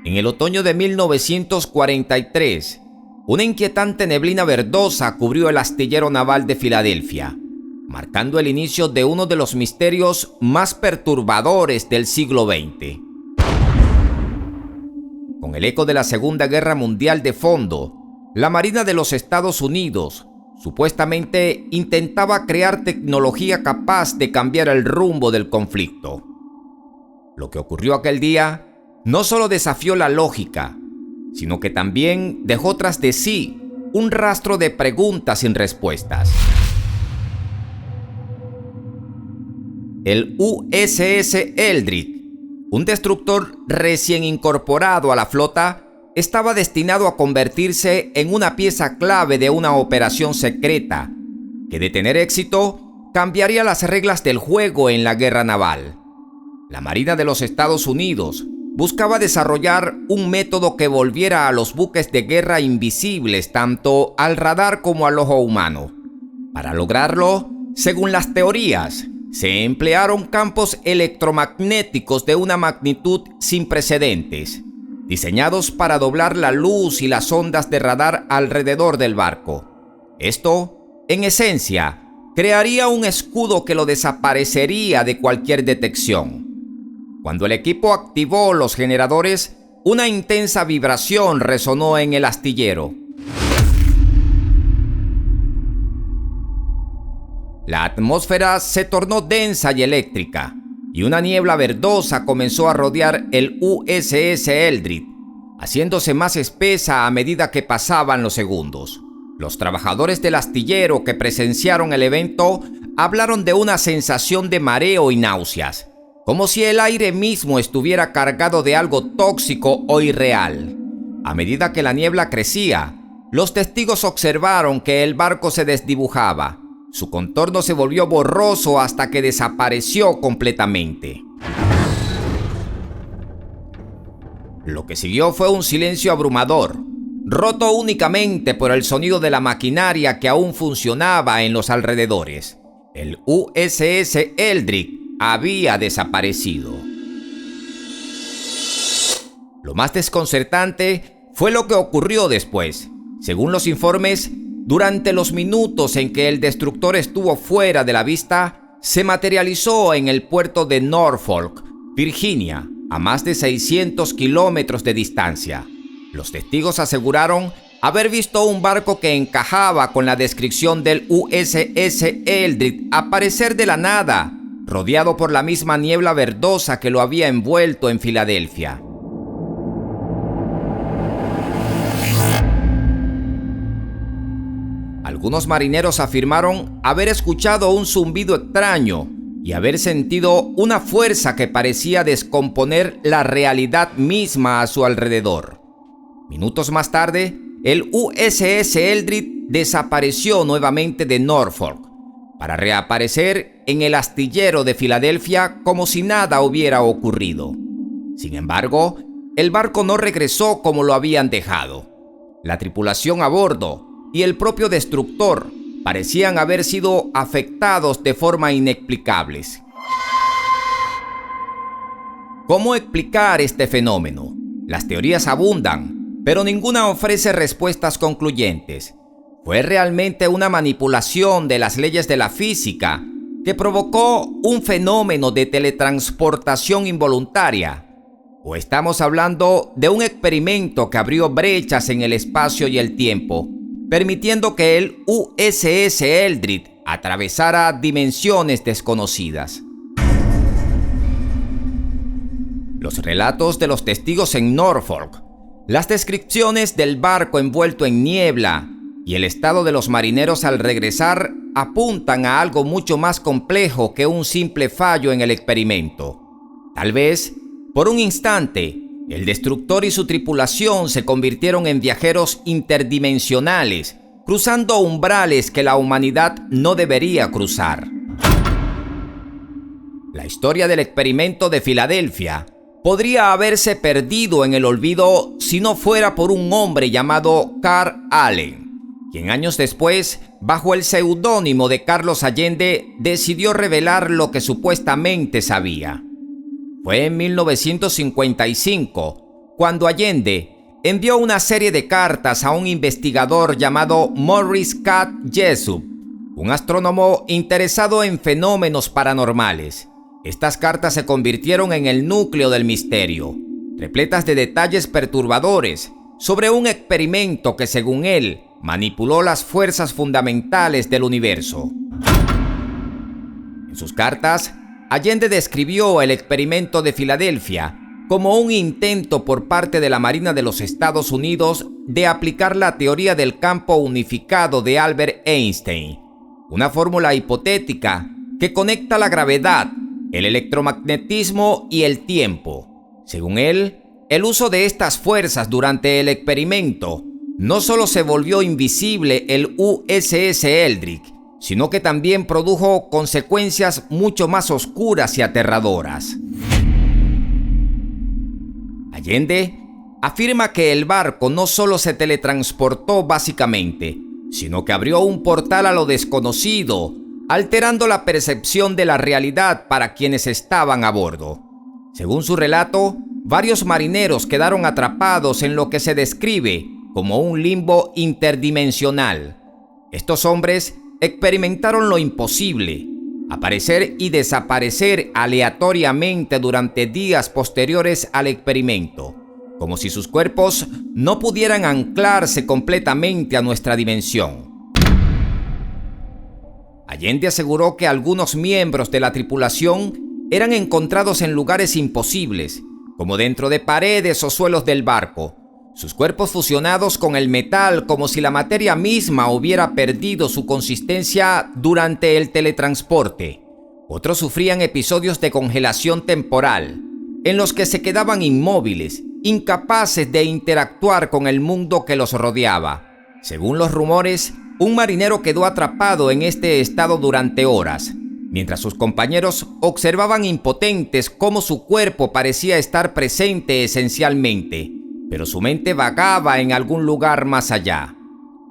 En el otoño de 1943, una inquietante neblina verdosa cubrió el astillero naval de Filadelfia, marcando el inicio de uno de los misterios más perturbadores del siglo XX. Con el eco de la Segunda Guerra Mundial de fondo, la Marina de los Estados Unidos supuestamente intentaba crear tecnología capaz de cambiar el rumbo del conflicto. Lo que ocurrió aquel día no solo desafió la lógica, sino que también dejó tras de sí un rastro de preguntas sin respuestas. El USS Eldridge, un destructor recién incorporado a la flota, estaba destinado a convertirse en una pieza clave de una operación secreta que, de tener éxito, cambiaría las reglas del juego en la guerra naval. La Marina de los Estados Unidos buscaba desarrollar un método que volviera a los buques de guerra invisibles tanto al radar como al ojo humano. Para lograrlo, según las teorías, se emplearon campos electromagnéticos de una magnitud sin precedentes, diseñados para doblar la luz y las ondas de radar alrededor del barco. Esto, en esencia, crearía un escudo que lo desaparecería de cualquier detección. Cuando el equipo activó los generadores, una intensa vibración resonó en el astillero. La atmósfera se tornó densa y eléctrica, y una niebla verdosa comenzó a rodear el USS Eldridge, haciéndose más espesa a medida que pasaban los segundos. Los trabajadores del astillero que presenciaron el evento hablaron de una sensación de mareo y náuseas, como si el aire mismo estuviera cargado de algo tóxico o irreal. A medida que la niebla crecía, los testigos observaron que el barco se desdibujaba. Su contorno se volvió borroso hasta que desapareció completamente. Lo que siguió fue un silencio abrumador, roto únicamente por el sonido de la maquinaria que aún funcionaba en los alrededores. El USS Eldridge había desaparecido. Lo más desconcertante fue lo que ocurrió después. Según los informes, durante los minutos en que el destructor estuvo fuera de la vista, se materializó en el puerto de Norfolk, Virginia, a más de 600 kilómetros de distancia. Los testigos aseguraron haber visto un barco que encajaba con la descripción del USS Eldridge aparecer de la nada, rodeado por la misma niebla verdosa que lo había envuelto en Filadelfia. Algunos marineros afirmaron haber escuchado un zumbido extraño y haber sentido una fuerza que parecía descomponer la realidad misma a su alrededor. Minutos más tarde, el USS Eldridge desapareció nuevamente de Norfolk, para reaparecer en el astillero de Filadelfia como si nada hubiera ocurrido. Sin embargo, el barco no regresó como lo habían dejado. La tripulación a bordo y el propio destructor parecían haber sido afectados de forma inexplicables. ¿Cómo explicar este fenómeno? Las teorías abundan, pero ninguna ofrece respuestas concluyentes. ¿Fue realmente una manipulación de las leyes de la física que provocó un fenómeno de teletransportación involuntaria? ¿O estamos hablando de un experimento que abrió brechas en el espacio y el tiempo, permitiendo que el USS Eldridge atravesara dimensiones desconocidas? Los relatos de los testigos en Norfolk, las descripciones del barco envuelto en niebla y el estado de los marineros al regresar apuntan a algo mucho más complejo que un simple fallo en el experimento. Tal vez, por un instante, el destructor y su tripulación se convirtieron en viajeros interdimensionales, cruzando umbrales que la humanidad no debería cruzar. La historia del experimento de Filadelfia podría haberse perdido en el olvido si no fuera por un hombre llamado Carl Allen, quien años después, bajo el seudónimo de Carlos Allende, decidió revelar lo que supuestamente sabía. Fue en 1955, cuando Allende envió una serie de cartas a un investigador llamado Morris K. Jessup, un astrónomo interesado en fenómenos paranormales. Estas cartas se convirtieron en el núcleo del misterio, repletas de detalles perturbadores sobre un experimento que, según él, manipuló las fuerzas fundamentales del universo. En sus cartas, Allende describió el experimento de Filadelfia como un intento por parte de la Marina de los Estados Unidos de aplicar la teoría del campo unificado de Albert Einstein, una fórmula hipotética que conecta la gravedad, el electromagnetismo y el tiempo. Según él, el uso de estas fuerzas durante el experimento no solo se volvió invisible el USS Eldridge, sino que también produjo consecuencias mucho más oscuras y aterradoras. Allende afirma que el barco no solo se teletransportó básicamente, sino que abrió un portal a lo desconocido, alterando la percepción de la realidad para quienes estaban a bordo. Según su relato, varios marineros quedaron atrapados en lo que se describe como un limbo interdimensional. Estos hombres experimentaron lo imposible: aparecer y desaparecer aleatoriamente durante días posteriores al experimento, como si sus cuerpos no pudieran anclarse completamente a nuestra dimensión. Allende aseguró que algunos miembros de la tripulación eran encontrados en lugares imposibles, como dentro de paredes o suelos del barco, sus cuerpos fusionados con el metal como si la materia misma hubiera perdido su consistencia durante el teletransporte. Otros sufrían episodios de congelación temporal, en los que se quedaban inmóviles, incapaces de interactuar con el mundo que los rodeaba. Según los rumores, un marinero quedó atrapado en este estado durante horas, mientras sus compañeros observaban impotentes cómo su cuerpo parecía estar presente esencialmente, pero su mente vagaba en algún lugar más allá.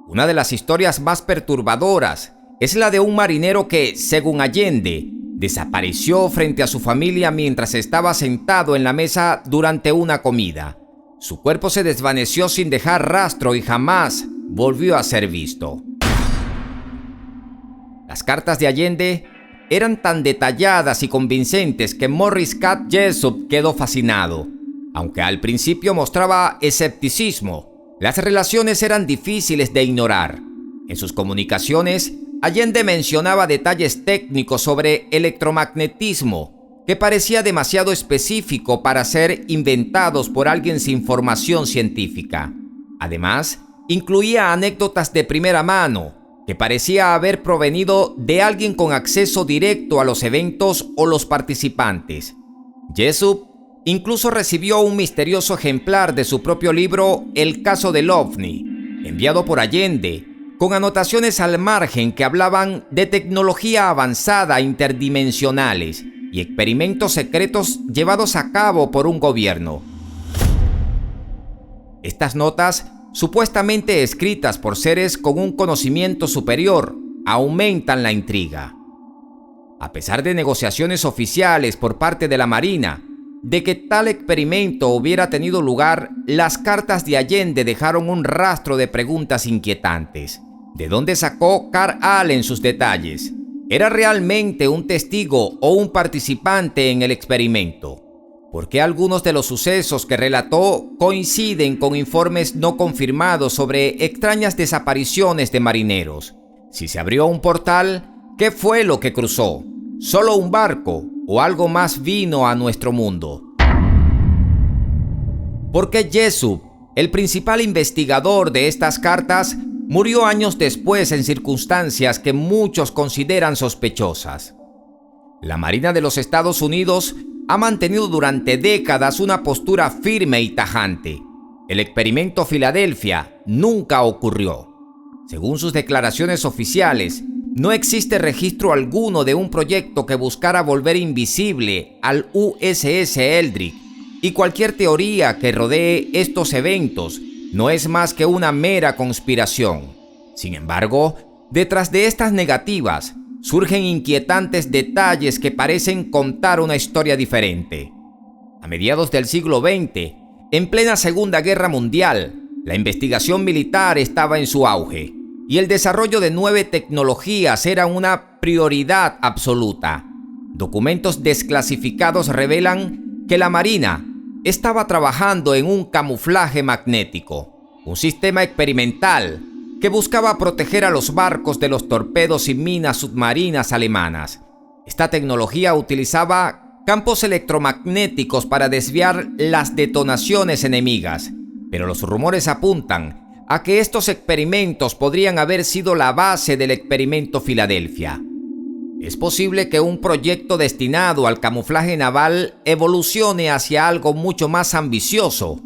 Una de las historias más perturbadoras es la de un marinero que, según Allende, desapareció frente a su familia mientras estaba sentado en la mesa durante una comida. Su cuerpo se desvaneció sin dejar rastro y jamás volvió a ser visto. Las cartas de Allende eran tan detalladas y convincentes que Morris K. Jessup quedó fascinado. Aunque al principio mostraba escepticismo, las relaciones eran difíciles de ignorar. En sus comunicaciones, Allende mencionaba detalles técnicos sobre electromagnetismo que parecía demasiado específico para ser inventados por alguien sin formación científica. Además, incluía anécdotas de primera mano que parecía haber provenido de alguien con acceso directo a los eventos o los participantes. Jessup incluso recibió un misterioso ejemplar de su propio libro El caso del OVNI, enviado por Allende, con anotaciones al margen que hablaban de tecnología avanzada interdimensionales y experimentos secretos llevados a cabo por un gobierno. Estas notas, supuestamente escritas por seres con un conocimiento superior, aumentan la intriga. A pesar de negociaciones oficiales por parte de la Marina de que tal experimento hubiera tenido lugar, las cartas de Allende dejaron un rastro de preguntas inquietantes. ¿De dónde sacó Carl Allen sus detalles? ¿Era realmente un testigo o un participante en el experimento? ¿Por qué algunos de los sucesos que relató coinciden con informes no confirmados sobre extrañas desapariciones de marineros? Si se abrió un portal, ¿qué fue lo que cruzó? ¿Solo un barco o algo más vino a nuestro mundo? ¿Por qué Jessup, el principal investigador de estas cartas, murió años después en circunstancias que muchos consideran sospechosas? La Marina de los Estados Unidos ha mantenido durante décadas una postura firme y tajante. El experimento Filadelfia nunca ocurrió. Según sus declaraciones oficiales, no existe registro alguno de un proyecto que buscara volver invisible al USS Eldridge, y cualquier teoría que rodee estos eventos no es más que una mera conspiración. Sin embargo, detrás de estas negativas surgen inquietantes detalles que parecen contar una historia diferente. A mediados del siglo XX, En plena Segunda Guerra Mundial, la investigación militar estaba en su auge y el desarrollo de 9 tecnologías era una prioridad absoluta. Documentos desclasificados revelan que la Marina estaba trabajando en un camuflaje magnético, un sistema experimental que buscaba proteger a los barcos de los torpedos y minas submarinas alemanas. Esta tecnología utilizaba campos electromagnéticos para desviar las detonaciones enemigas, pero los rumores apuntan a que estos experimentos podrían haber sido la base del experimento Filadelfia. Es posible que un proyecto destinado al camuflaje naval evolucione hacia algo mucho más ambicioso.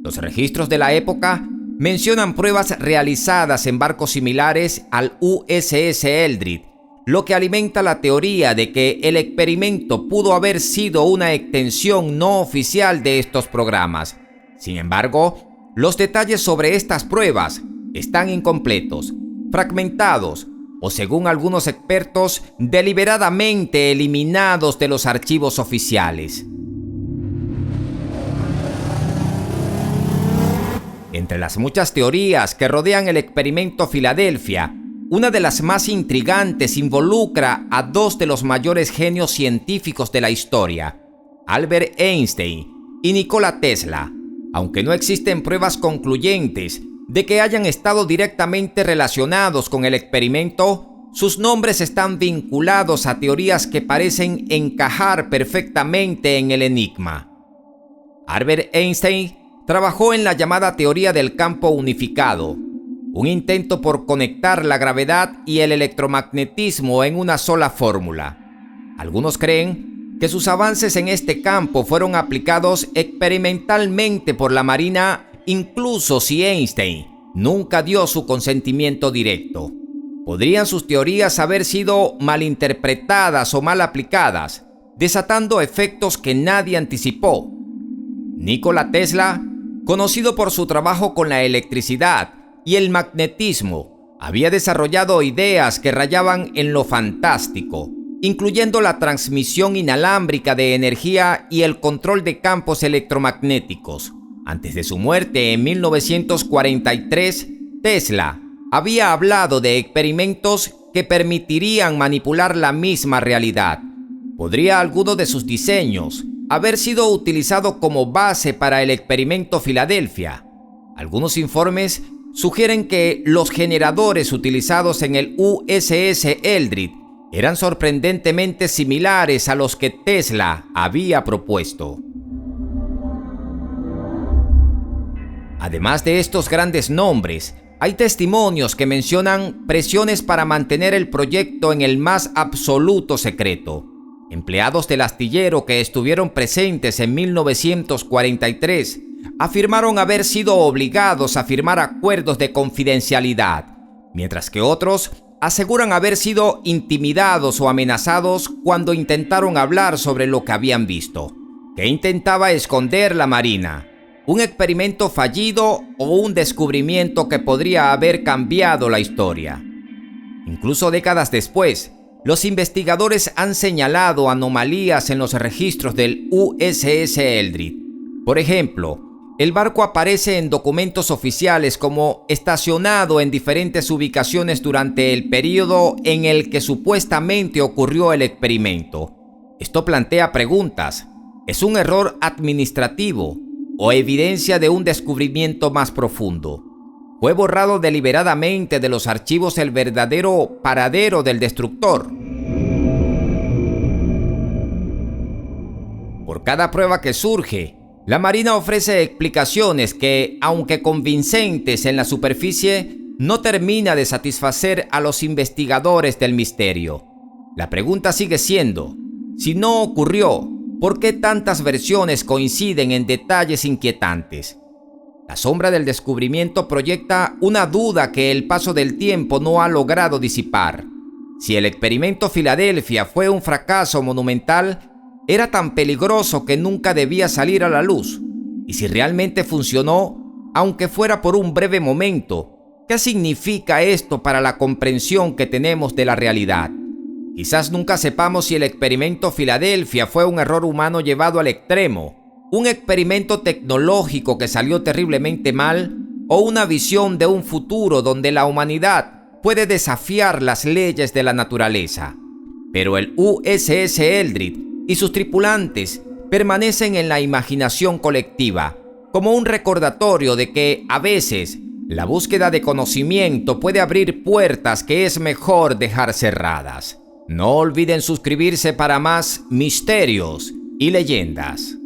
Los registros de la época mencionan pruebas realizadas en barcos similares al USS Eldridge, lo que alimenta la teoría de que el experimento pudo haber sido una extensión no oficial de estos programas. Sin embargo, los detalles sobre estas pruebas están incompletos, fragmentados o, según algunos expertos, deliberadamente eliminados de los archivos oficiales. Entre las muchas teorías que rodean el experimento Filadelfia, una de las más intrigantes involucra a 2 de los mayores genios científicos de la historia, Albert Einstein y Nikola Tesla, aunque no existen pruebas concluyentes de que hayan estado directamente relacionados con el experimento. Sus nombres están vinculados a teorías que parecen encajar perfectamente en el enigma. Albert Einstein trabajó en la llamada teoría del campo unificado, un intento por conectar la gravedad y el electromagnetismo en una sola fórmula. Algunos creen que sus avances en este campo fueron aplicados experimentalmente por la Marina, incluso si Einstein nunca dio su consentimiento directo. ¿Podrían sus teorías haber sido malinterpretadas o mal aplicadas, desatando efectos que nadie anticipó? Nikola Tesla, conocido por su trabajo con la electricidad y el magnetismo, había desarrollado ideas que rayaban en lo fantástico, incluyendo la transmisión inalámbrica de energía y el control de campos electromagnéticos. Antes de su muerte en 1943, Tesla había hablado de experimentos que permitirían manipular la misma realidad. ¿Podría alguno de sus diseños haber sido utilizado como base para el experimento Filadelfia? Algunos informes sugieren que los generadores utilizados en el USS Eldridge eran sorprendentemente similares a los que Tesla había propuesto. Además de estos grandes nombres, hay testimonios que mencionan presiones para mantener el proyecto en el más absoluto secreto. Empleados del astillero que estuvieron presentes en 1943 afirmaron haber sido obligados a firmar acuerdos de confidencialidad, mientras que otros aseguran haber sido intimidados o amenazados cuando intentaron hablar sobre lo que habían visto. ¿Qué intentaba esconder la Marina? ¿Un experimento fallido o un descubrimiento que podría haber cambiado la historia? Incluso décadas después, los investigadores han señalado anomalías en los registros del USS Eldridge. Por ejemplo, el barco aparece en documentos oficiales como estacionado en diferentes ubicaciones durante el periodo en el que supuestamente ocurrió el experimento. Esto plantea preguntas. ¿Es un error administrativo o evidencia de un descubrimiento más profundo? ¿Fue borrado deliberadamente de los archivos el verdadero paradero del destructor? Por cada prueba que surge, la Marina ofrece explicaciones que, aunque convincentes en la superficie, no termina de satisfacer a los investigadores del misterio. La pregunta sigue siendo, si no ocurrió, ¿por qué tantas versiones coinciden en detalles inquietantes? La sombra del descubrimiento proyecta una duda que el paso del tiempo no ha logrado disipar. Si el experimento Filadelfia fue un fracaso monumental, era tan peligroso que nunca debía salir a la luz. Y si realmente funcionó, aunque fuera por un breve momento, ¿qué significa esto para la comprensión que tenemos de la realidad? Quizás nunca sepamos si el experimento Filadelfia fue un error humano llevado al extremo, ¿Un experimento tecnológico que salió terriblemente mal? ¿O una visión de un futuro donde la humanidad puede desafiar las leyes de la naturaleza? Pero el USS Eldridge y sus tripulantes permanecen en la imaginación colectiva como un recordatorio de que, a veces, la búsqueda de conocimiento puede abrir puertas que es mejor dejar cerradas. No olviden suscribirse para más misterios y leyendas.